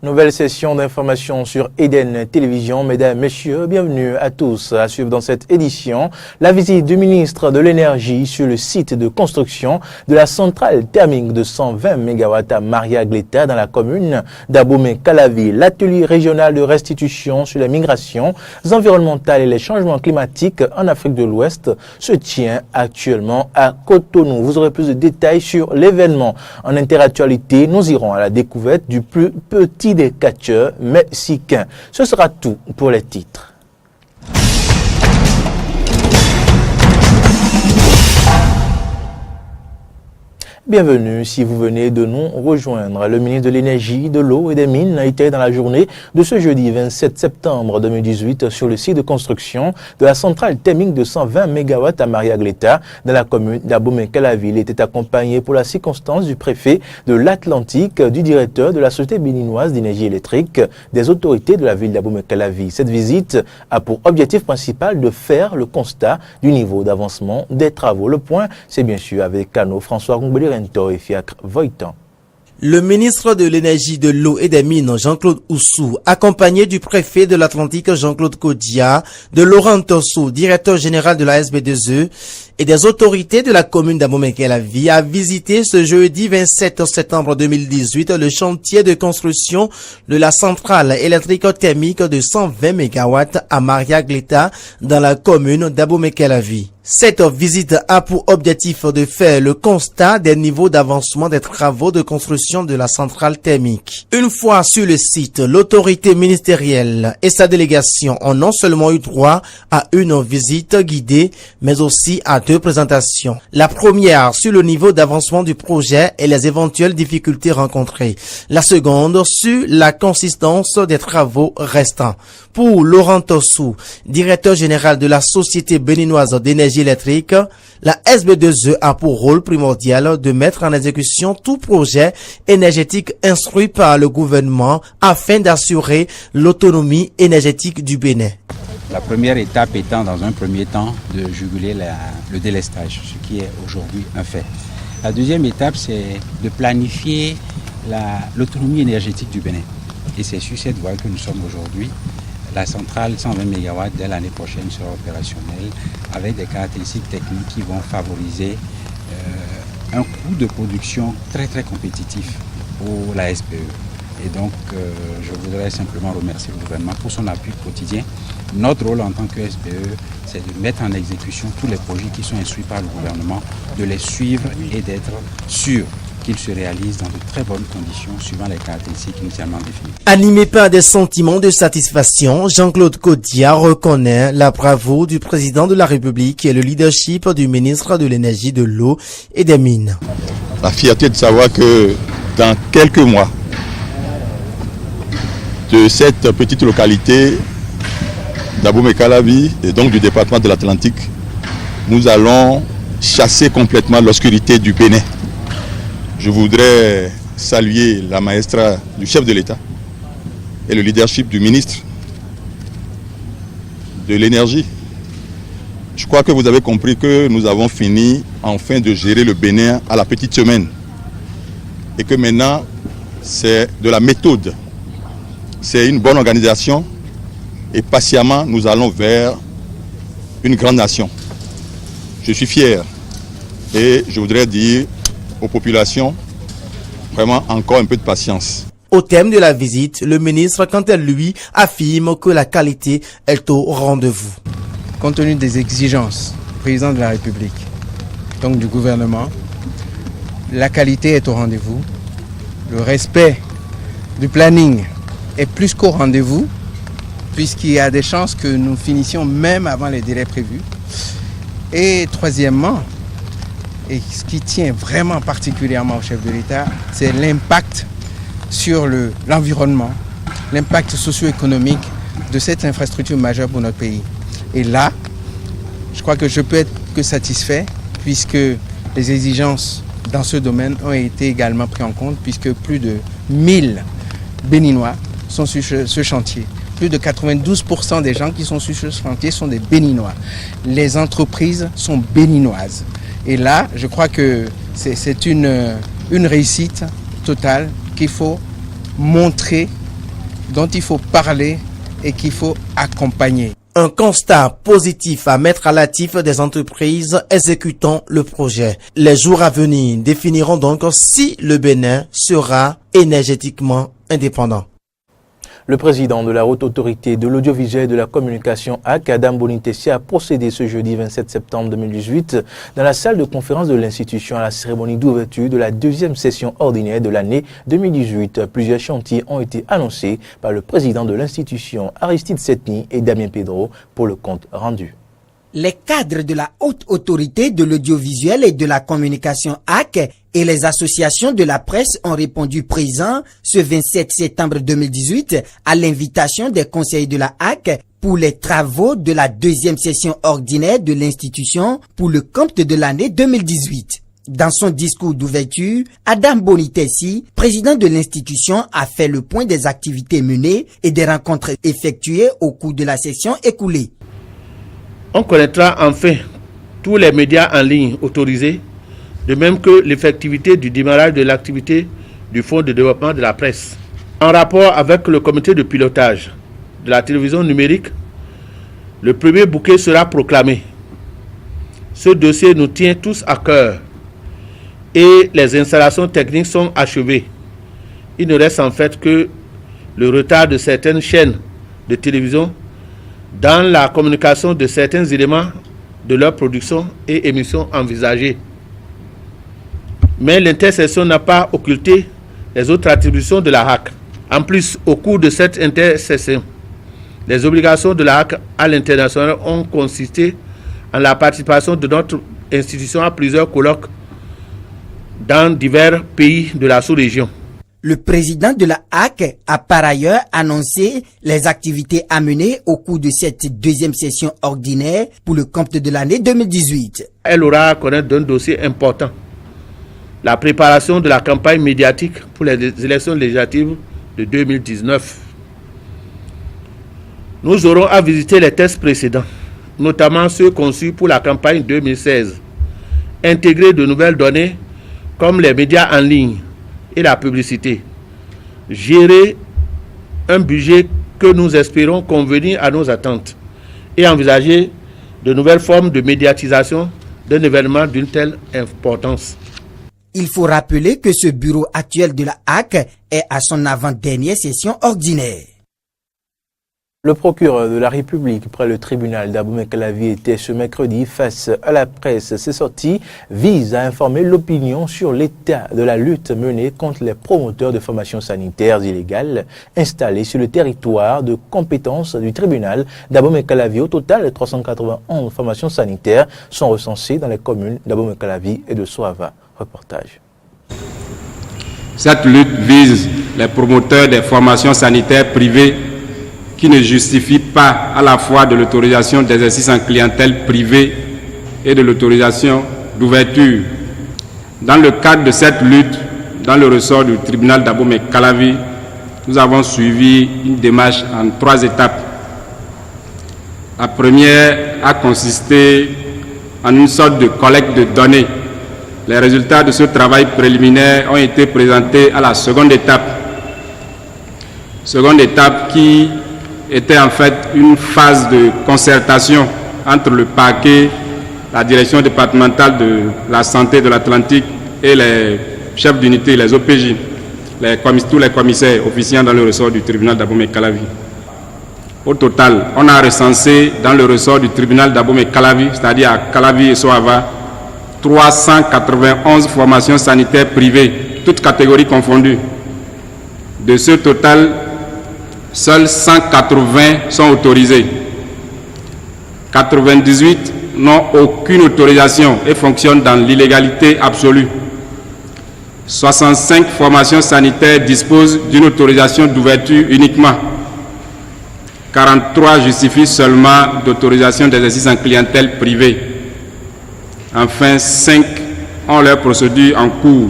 Nouvelle session d'information sur Eden Télévision. Mesdames, Messieurs, bienvenue à tous à suivre dans cette édition la visite du ministre de l'Énergie sur le site de construction de la centrale thermique de 120 MW à Maria-Gleta dans la commune d'Abomey-Calavi. L'atelier régional de restitution sur les migrations environnementales et les changements climatiques en Afrique de l'Ouest se tient actuellement à Cotonou. Vous aurez plus de détails sur l'événement. En interactualité, nous irons à la découverte du plus petit des catcheurs mexicains. Ce sera tout pour les titres. Bienvenue si vous venez de nous rejoindre. Le ministre de l'Énergie, de l'Eau et des Mines était dans la journée de ce jeudi 27 septembre 2018 sur le site de construction de la centrale thermique de 120 MW à Maria-Gleta dans la commune d'Abomey-Calavi. Il était accompagné pour la circonstance du préfet de l'Atlantique, du directeur de la Société béninoise d'énergie électrique, des autorités de la ville d'Abomey-Calavi. Cette visite a pour objectif principal de faire le constat du niveau d'avancement des travaux. Le point, c'est bien sûr avec Cano, François Rongbeli et Fiacre Voitan. Le ministre de l'Énergie, de l'Eau et des Mines, Jean-Claude Oussou, accompagné du préfet de l'Atlantique, Jean-Claude Kodia, de Laurent Tosso, directeur général de la SB2E, et des autorités de la commune d'Abomey-Calavi, a visité ce jeudi 27 septembre 2018 le chantier de construction de la centrale électrique thermique de 120 MW à Maria-Gleta dans la commune d'Abomey-Calavi. Cette visite a pour objectif de faire le constat des niveaux d'avancement des travaux de construction de la centrale thermique. Une fois sur le site, l'autorité ministérielle et sa délégation ont non seulement eu droit à une visite guidée, mais aussi à deux présentations. La première sur le niveau d'avancement du projet et les éventuelles difficultés rencontrées. La seconde sur la consistance des travaux restants. Pour Laurent Tossou, directeur général de la Société béninoise d'énergie électrique, la SB2E a pour rôle primordial de mettre en exécution tout projet énergétique instruit par le gouvernement afin d'assurer l'autonomie énergétique du Bénin. La première étape étant dans un premier temps de juguler le délestage, ce qui est aujourd'hui un fait. La deuxième étape, c'est de planifier l'autonomie énergétique du Bénin. Et c'est sur cette voie que nous sommes aujourd'hui. La centrale 120 MW dès l'année prochaine sera opérationnelle avec des caractéristiques techniques qui vont favoriser un coût de production très très compétitif pour la SPE. Et donc je voudrais simplement remercier le gouvernement pour son appui quotidien. Notre rôle en tant que SPE, c'est de mettre en exécution tous les projets qui sont instruits par le gouvernement, de les suivre et d'être sûr qu'ils se réalisent dans de très bonnes conditions suivant les caractéristiques initialement définies. Animé par des sentiments de satisfaction, Jean-Claude Kodia reconnaît la bravoure du président de la République et le leadership du ministre de l'Énergie, de l'Eau et des Mines. La fierté de savoir que dans quelques mois, de cette petite localité d'Abomey-Calavi et donc du département de l'Atlantique, nous allons chasser complètement l'obscurité du Bénin. Je voudrais saluer la maestra du chef de l'État et le leadership du ministre de l'Énergie. Je crois que vous avez compris que nous avons fini enfin de gérer le Bénin à la petite semaine et que maintenant c'est de la méthode, c'est une bonne organisation et patiemment nous allons vers une grande nation. Je suis fier et je voudrais dire aux populations, vraiment encore un peu de patience. Au thème de la visite, le ministre, quant à lui, affirme que la qualité est au rendez-vous. Compte tenu des exigences du président de la République, donc du gouvernement, la qualité est au rendez-vous. Le respect du planning est plus qu'au rendez-vous, puisqu'il y a des chances que nous finissions même avant les délais prévus. Et troisièmement, et ce qui tient vraiment particulièrement au chef de l'État, c'est l'impact sur l'environnement, l'impact socio-économique de cette infrastructure majeure pour notre pays. Et là, je crois que je peux être que satisfait, puisque les exigences dans ce domaine ont été également prises en compte, puisque plus de 1000 Béninois sont sur ce chantier. Plus de 92% des gens qui sont sur ce chantier sont des Béninois. Les entreprises sont béninoises. Et là, je crois que c'est une réussite totale qu'il faut montrer dont il faut parler et qu'il faut accompagner. Un constat positif à mettre à l'actif des entreprises exécutant le projet. Les jours à venir définiront donc si le Bénin sera énergétiquement indépendant. Le président de la Haute Autorité de l'Audiovisuel et de la Communication, AC, Adam Bonitessi, a procédé ce jeudi 27 septembre 2018 dans la salle de conférence de l'institution à la cérémonie d'ouverture de la deuxième session ordinaire de l'année 2018. Plusieurs chantiers ont été annoncés par le président de l'institution, Aristide Setni et Damien Pedro, pour le compte rendu. Les cadres de la Haute Autorité de l'Audiovisuel et de la Communication AC et les associations de la presse ont répondu présents ce 27 septembre 2018 à l'invitation des conseillers de la AC pour les travaux de la deuxième session ordinaire de l'institution pour le compte de l'année 2018. Dans son discours d'ouverture, Adam Bonitessi, président de l'institution, a fait le point des activités menées et des rencontres effectuées au cours de la session écoulée. On connaîtra enfin tous les médias en ligne autorisés, de même que l'effectivité du démarrage de l'activité du Fonds de développement de la presse. En rapport avec le comité de pilotage de la télévision numérique, le premier bouquet sera proclamé. Ce dossier nous tient tous à cœur et les installations techniques sont achevées. Il ne reste en fait que le retard de certaines chaînes de télévision dans la communication de certains éléments de leur production et émissions envisagées. Mais l'intercession n'a pas occulté les autres attributions de la HAC. En plus, au cours de cette intercession, les obligations de la HAC à l'international ont consisté en la participation de notre institution à plusieurs colloques dans divers pays de la sous-région. Le président de la HAC a par ailleurs annoncé les activités à mener au cours de cette deuxième session ordinaire pour le compte de l'année 2018. Elle aura à connaître d'un dossier important: la préparation de la campagne médiatique pour les élections législatives de 2019. Nous aurons à visiter les tests précédents, notamment ceux conçus pour la campagne 2016, intégrer de nouvelles données comme les médias en ligne et la publicité, gérer un budget que nous espérons convenir à nos attentes et envisager de nouvelles formes de médiatisation d'un événement d'une telle importance. Il faut rappeler que ce bureau actuel de la HAC est à son avant-dernière session ordinaire. Le procureur de la République près le tribunal d'Abomey-Calavi était ce mercredi face à la presse. Ces sorties visent à informer l'opinion sur l'état de la lutte menée contre les promoteurs de formations sanitaires illégales installés sur le territoire de compétence du tribunal d'Abomey-Calavi. Au total, 391 formations sanitaires sont recensées dans les communes d'Abomey-Calavi et de Soava. Reportage. Cette lutte vise les promoteurs des formations sanitaires privées qui ne justifie pas à la fois de l'autorisation d'exercice en clientèle privée et de l'autorisation d'ouverture. Dans le cadre de cette lutte, dans le ressort du tribunal d'Abomey-Calavi, nous avons suivi une démarche en 3 étapes. La première a consisté en une sorte de collecte de données. Les résultats de ce travail préliminaire ont été présentés à la seconde étape. Seconde étape qui était en fait une phase de concertation entre le parquet, la direction départementale de la santé de l'Atlantique et les chefs d'unité, les OPJ, tous les commissaires officiants dans le ressort du tribunal d'Abomey-Calavi. Au total, on a recensé dans le ressort du tribunal d'Abomey-Calavi, c'est-à-dire à Calavi et Soava, 391 formations sanitaires privées, toutes catégories confondues. De ce total, seuls 180 sont autorisés. 98 n'ont aucune autorisation et fonctionnent dans l'illégalité absolue. 65 formations sanitaires disposent d'une autorisation d'ouverture uniquement. 43 justifient seulement d'autorisation d'exercice en clientèle privée. Enfin, 5 ont leur procédure en cours.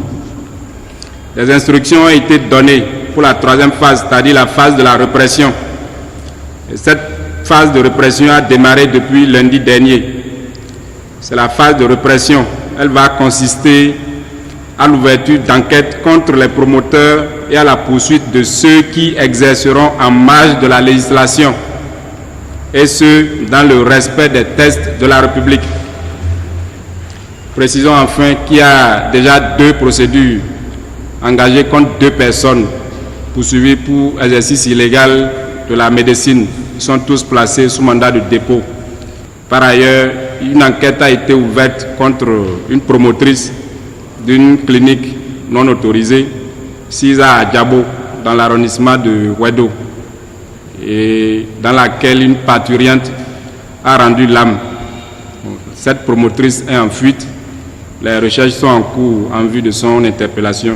Les instructions ont été données pour la 3e phase, c'est-à-dire la phase de la répression. Et cette phase de répression a démarré depuis lundi dernier. C'est la phase de répression. Elle va consister à l'ouverture d'enquêtes contre les promoteurs et à la poursuite de ceux qui exerceront en marge de la législation, et ce, dans le respect des textes de la République. Précisons enfin qu'il y a déjà 2 procédures engagées contre 2 personnes poursuivies pour exercice illégal de la médecine. Ils sont tous placés sous mandat de dépôt. Par ailleurs, une enquête a été ouverte contre une promotrice d'une clinique non autorisée, Sisa Adjabo, dans l'arrondissement de Wedo, et dans laquelle une parturiente a rendu l'âme. Cette promotrice est en fuite. Les recherches sont en cours en vue de son interpellation.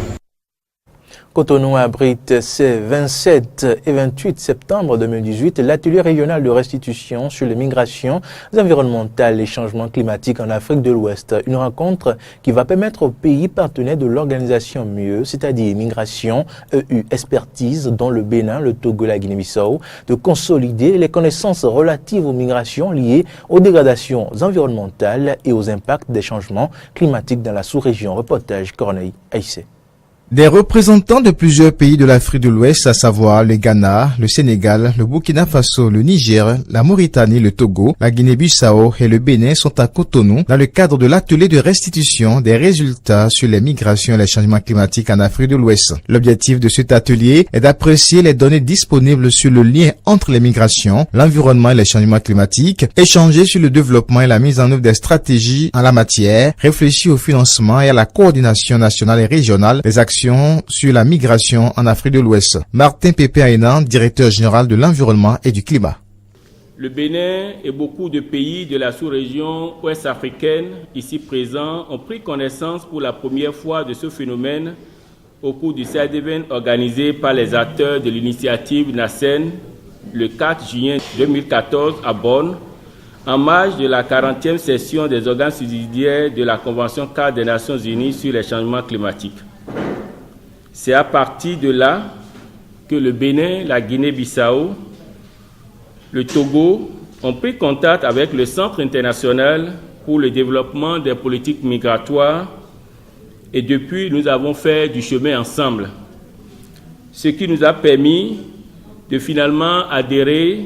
Cotonou abrite ces 27 et 28 septembre 2018 l'atelier régional de restitution sur les migrations environnementales et changements climatiques en Afrique de l'Ouest. Une rencontre qui va permettre aux pays partenaires de l'organisation MIEU, c'est-à-dire Migration, EU Expertise, dont le Bénin, le Togo et la Guinée-Bissau, de consolider les connaissances relatives aux migrations liées aux dégradations environnementales et aux impacts des changements climatiques dans la sous-région. Reportage Corneille Aïssé. Des représentants de plusieurs pays de l'Afrique de l'Ouest, à savoir le Ghana, le Sénégal, le Burkina Faso, le Niger, la Mauritanie, le Togo, la Guinée-Bissau et le Bénin sont à Cotonou dans le cadre de l'atelier de restitution des résultats sur les migrations et les changements climatiques en Afrique de l'Ouest. L'objectif de cet atelier est d'apprécier les données disponibles sur le lien entre les migrations, l'environnement et les changements climatiques, échanger sur le développement et la mise en œuvre des stratégies en la matière, réfléchir au financement et à la coordination nationale et régionale des actions sur la migration en Afrique de l'Ouest. Martin Pépé-Aïnan, directeur général de l'environnement et du climat. Le Bénin et beaucoup de pays de la sous-région ouest africaine ici présents ont pris connaissance pour la première fois de ce phénomène au cours du CEDEVEN organisé par les acteurs de l'initiative NACEN le 4 juin 2014 à Bonn, en marge de la 40e session des organes subsidiaires de la Convention cadre des Nations Unies sur les changements climatiques. C'est à partir de là que le Bénin, la Guinée-Bissau, le Togo ont pris contact avec le Centre international pour le développement des politiques migratoires et depuis, nous avons fait du chemin ensemble, ce qui nous a permis de finalement adhérer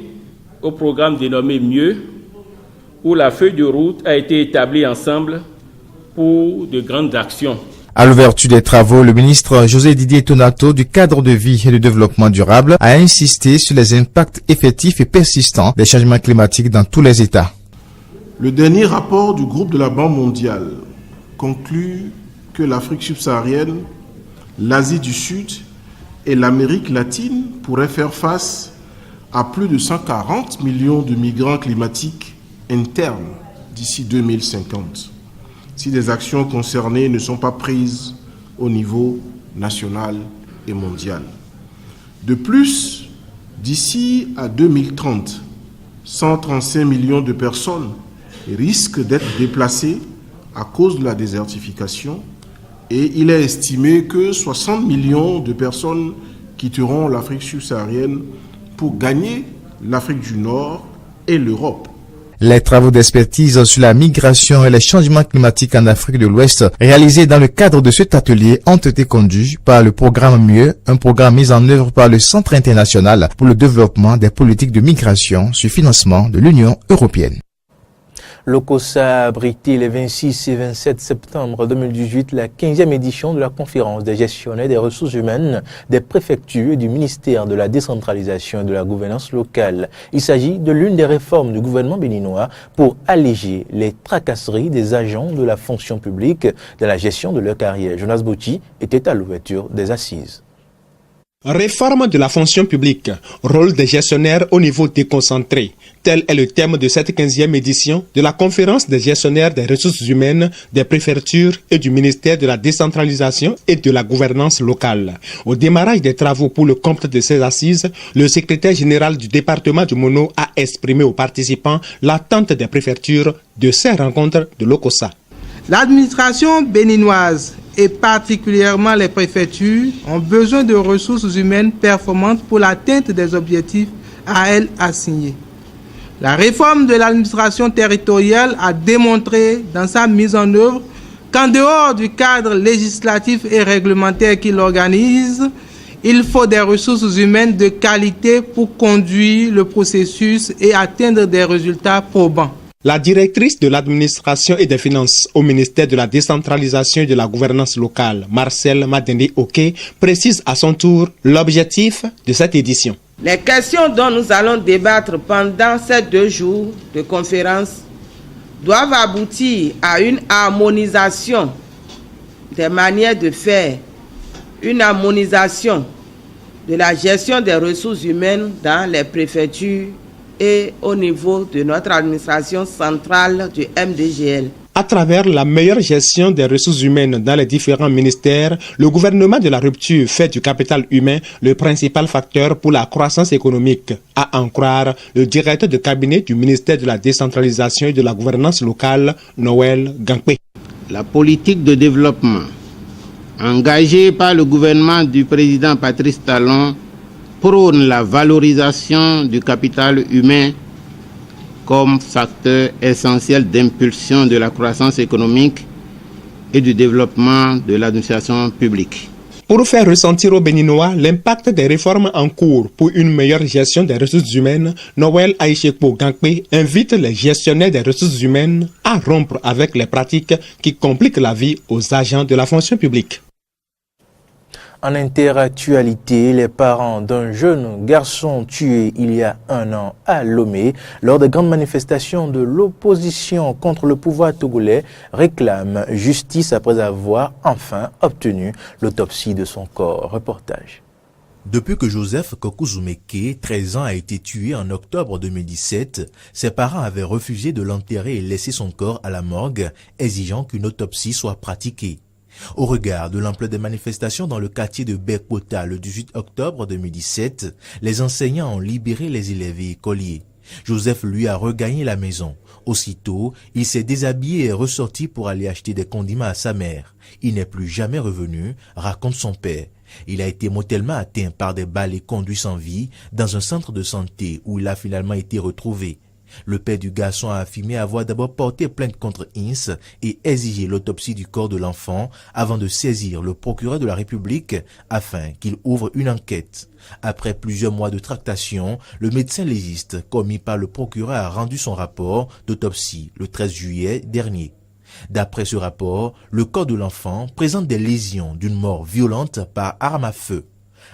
au programme dénommé MIEU, où la feuille de route a été établie ensemble pour de grandes actions. À l'ouverture des travaux, le ministre José Didier Tonato du cadre de vie et du développement durable a insisté sur les impacts effectifs et persistants des changements climatiques dans tous les États. Le dernier rapport du groupe de la Banque mondiale conclut que l'Afrique subsaharienne, l'Asie du Sud et l'Amérique latine pourraient faire face à plus de 140 millions de migrants climatiques internes d'ici 2050. Si des actions concernées ne sont pas prises au niveau national et mondial. De plus, d'ici à 2030, 135 millions de personnes risquent d'être déplacées à cause de la désertification et il est estimé que 60 millions de personnes quitteront l'Afrique subsaharienne pour gagner l'Afrique du Nord et l'Europe. Les travaux d'expertise sur la migration et les changements climatiques en Afrique de l'Ouest réalisés dans le cadre de cet atelier ont été conduits par le programme MIEU, un programme mis en œuvre par le Centre international pour le développement des politiques de migration sur financement de l'Union européenne. L'OCOSA a abrité les 26 et 27 septembre 2018 la 15e édition de la conférence des gestionnaires des ressources humaines des préfectures et du ministère de la décentralisation et de la gouvernance locale. Il s'agit de l'une des réformes du gouvernement béninois pour alléger les tracasseries des agents de la fonction publique dans la gestion de leur carrière. Jonas Bouti était à l'ouverture des assises. Réforme de la fonction publique, rôle des gestionnaires au niveau déconcentré. Tel est le thème de cette 15e édition de la conférence des gestionnaires des ressources humaines, des préfectures et du ministère de la décentralisation et de la gouvernance locale. Au démarrage des travaux pour le compte de ces assises, le secrétaire général du département du Mono a exprimé aux participants l'attente des préfectures de ces rencontres de l'OCOSA. L'administration béninoise et particulièrement les préfectures ont besoin de ressources humaines performantes pour l'atteinte des objectifs à elles assignés. La réforme de l'administration territoriale a démontré dans sa mise en œuvre qu'en dehors du cadre législatif et réglementaire qui l'organise, il faut des ressources humaines de qualité pour conduire le processus et atteindre des résultats probants. La directrice de l'administration et des finances au ministère de la décentralisation et de la gouvernance locale, Marcel Madende-Oké, précise à son tour l'objectif de cette édition. Les questions dont nous allons débattre pendant ces 2 jours de conférence doivent aboutir à une harmonisation des manières de faire, une harmonisation de la gestion des ressources humaines dans les préfectures et au niveau de notre administration centrale du MDGL. À travers la meilleure gestion des ressources humaines dans les différents ministères, le gouvernement de la rupture fait du capital humain le principal facteur pour la croissance économique, à en croire le directeur de cabinet du ministère de la décentralisation et de la gouvernance locale, Noël Gankwe. La politique de développement engagée par le gouvernement du président Patrice Talon prône la valorisation du capital humain comme facteur essentiel d'impulsion de la croissance économique et du développement de l'administration publique. Pour faire ressentir aux Béninois l'impact des réformes en cours pour une meilleure gestion des ressources humaines, Noël Aïchekpo Gankwe invite les gestionnaires des ressources humaines à rompre avec les pratiques qui compliquent la vie aux agents de la fonction publique. En interactualité, les parents d'un jeune garçon tué il y a 1 an à Lomé lors des grandes manifestations de l'opposition contre le pouvoir togolais réclament justice après avoir enfin obtenu l'autopsie de son corps. Reportage. Depuis que Joseph Kokuzumeke, 13 ans, a été tué en octobre 2017, ses parents avaient refusé de l'enterrer et laisser son corps à la morgue, exigeant qu'une autopsie soit pratiquée. Au regard de l'ampleur des manifestations dans le quartier de Bekota le 18 octobre 2017, les enseignants ont libéré les élèves et écoliers. Joseph, lui, a regagné la maison. Aussitôt, il s'est déshabillé et est ressorti pour aller acheter des condiments à sa mère. Il n'est plus jamais revenu, raconte son père. Il a été mortellement atteint par des balles et conduit sans vie dans un centre de santé où il a finalement été retrouvé. Le père du garçon a affirmé avoir d'abord porté plainte contre INS et exigé l'autopsie du corps de l'enfant avant de saisir le procureur de la République afin qu'il ouvre une enquête. Après plusieurs mois de tractation, le médecin légiste commis par le procureur a rendu son rapport d'autopsie le 13 juillet dernier. D'après ce rapport, le corps de l'enfant présente des lésions d'une mort violente par arme à feu.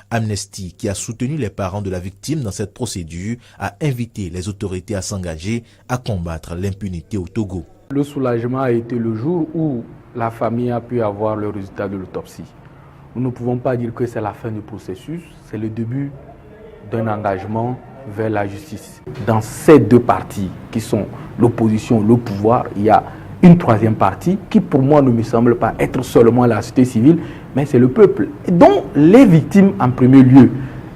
Amnesty, qui a soutenu les parents de la victime dans cette procédure, a invité les autorités à s'engager à combattre l'impunité au Togo. Le soulagement a été le jour où la famille a pu avoir le résultat de l'autopsie. Nous ne pouvons pas dire que c'est la fin du processus, c'est le début d'un engagement vers la justice. Dans ces 2 parties qui sont l'opposition, le pouvoir, il y a une 3e partie qui pour moi ne me semble pas être seulement la société civile, mais c'est le peuple, dont les victimes en premier lieu.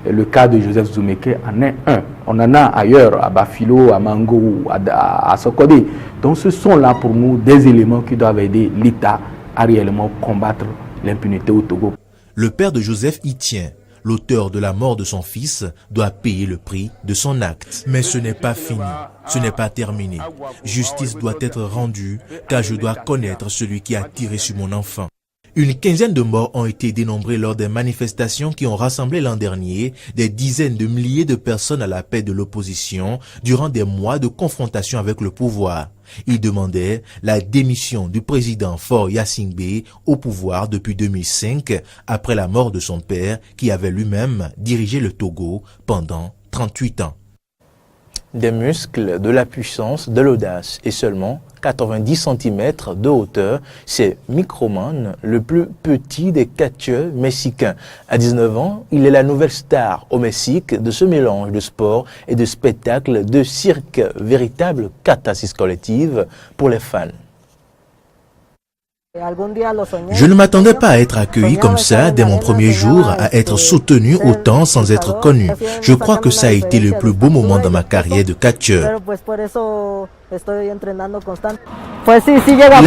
Le cas de Joseph Zoumeke en est un. On en a ailleurs, à Bafilo, à Mango, à Sokodé. Donc ce sont là pour nous des éléments qui doivent aider l'État à réellement combattre l'impunité au Togo. Le père de Joseph y tient. L'auteur de la mort de son fils doit payer le prix de son acte. Mais ce n'est pas fini, ce n'est pas terminé. Justice doit être rendue car je dois connaître celui qui a tiré sur mon enfant. Une quinzaine de morts ont été dénombrés lors des manifestations qui ont rassemblé l'an dernier des dizaines de milliers de personnes à la paix de l'opposition durant des mois de confrontation avec le pouvoir. Ils demandaient la démission du président Faure Gnassingbé au pouvoir depuis 2005 après la mort de son père qui avait lui-même dirigé le Togo pendant 38 ans. Des muscles, de la puissance, de l'audace et seulement 90 cm de hauteur, c'est Microman, le plus petit des catcheurs mexicains. À 19 ans, il est la nouvelle star au Mexique de ce mélange de sport et de spectacle de cirque, véritable catharsis collective pour les fans. Je ne m'attendais pas à être accueilli comme ça dès mon premier jour, à être soutenu autant sans être connu. Je crois que ça a été le plus beau moment dans ma carrière de catcheur. Il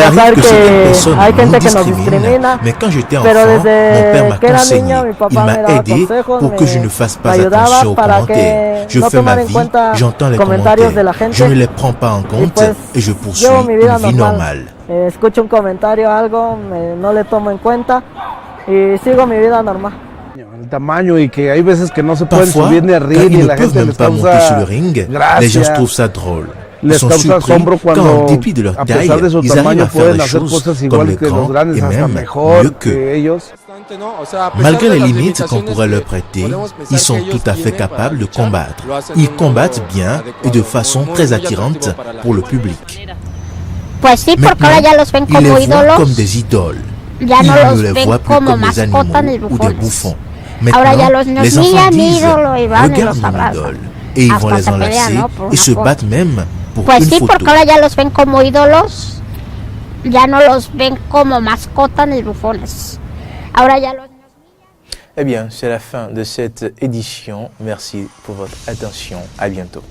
arrive que certaines personnes nous discriminent, mais quand j'étais enfant, mon père m'a conseillé, il m'a aidé pour que je ne fasse pas attention aux commentaires. Je fais ma vie, j'entends les commentaires, je ne les prends pas en compte et je poursuis une vie normale. escucho un comentario o algo, no le tomo en cuenta y sigo mi vida normal. El tamaño y que hay veces que no se pueden Parfois, subir ni al quand ring ils y ne la peuvent gente même les pas monter sur le causa ring, gracia, les gens trouvent ça drôle. Ils les sont causa surpris asombro quand, cuando en dépit de leur a taille, pesar de su ils arrivent tamaño à faire pueden les hacer choses cosas comme igual les que los grands grandes, et hasta même mejor mieux que qu'eux. ellos. Malgré les limites qu'on pourrait leur prêter, ils sont tout à fait capables de combattre. Ils combattent bien et de façon très attirante pour le public. Pues sí, porque ahora ya los ven Ils les como voient ídolos. comme des idoles. Ya Ils no ne los les ven voient plus como comme des mascotas ni animaux ou des bufones. bouffons. Ahora ya Maintenant, los niños, les enfants mira mi disent ídolo y van y regarde los mon abrazan. idole. Et ils vont Hasta les se pelean, enlacer ¿no? Por et una se foto. battent même pour Pues une sí, photo. porque ahora ya los ven como ídolos. Ya no los ven como mascotas ni bufones. Ahora ya los... Eh bien, c'est la fin de cette édition. Merci pour votre attention. À bientôt.